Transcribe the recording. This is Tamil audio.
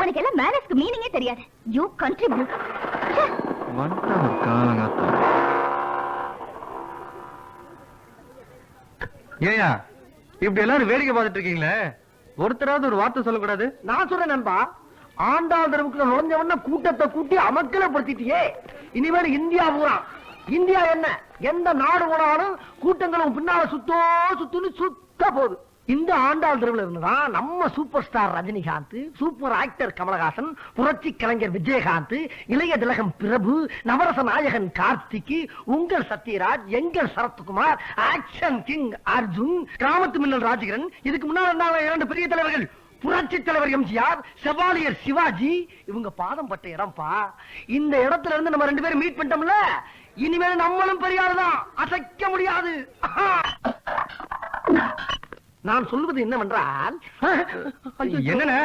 உனக்கு எல்லாம் மேனஸ்க்கு மீனிங்கே தெரியாது. You country blue. ஏயா இப்படி எல்லாரும் வேடிக்கை பார்த்துட்டு இருக்கீங்களே, ஒருத்தராவது ஒரு வார்த்தை சொல்லக்கூடாது? நான் சொல்றேன் நண்பா, ஆண்டாள் தெருவுக்குள்ள நுழைஞ்சவன கூட்டத்தை கூட்டி அமக்கலப்படுத்திட்டியே. இனிமேல் இந்தியா பூரா, இந்தியா என்ன எந்த நாடு போனாலும் கூட்டங்களும் பின்னால சுத்துன்னு சுத்த போகுது. இந்த ஆண்டாள் தெருவில் இருந்துதான் நம்ம super star Rajinikanth, super actor Kamal Haasan, புரட்சி கலைஞர் விஜயகாந்த், இளைய திலகம் பிரபு, நவரச நாயகன் கார்த்திக், உங்கள் சத்யராஜ், எங்கள் சரத்குமார், ஆக்ஷன் கிங் அர்ஜுன், கிராமத்து மின்னல் ராஜகிரன், இதுக்கு முன்னால் இருந்தாங்க 2 பெரிய தலைவர்கள், புரட்சி தலைவர் எம்ஜிஆர், செவாலியர் சிவாஜி. இவங்க பாதம் பட்ட இடம்பா. இந்த இடத்துல இருந்து நம்ம 2 பேரும் மீட் பண்ணிட்டோம்ல, இனிமேல் நம்மளும் பெரியாருதான், அசைக்க முடியாது. நான் சொல்வது என்னவென்றால், என்னண்ணே?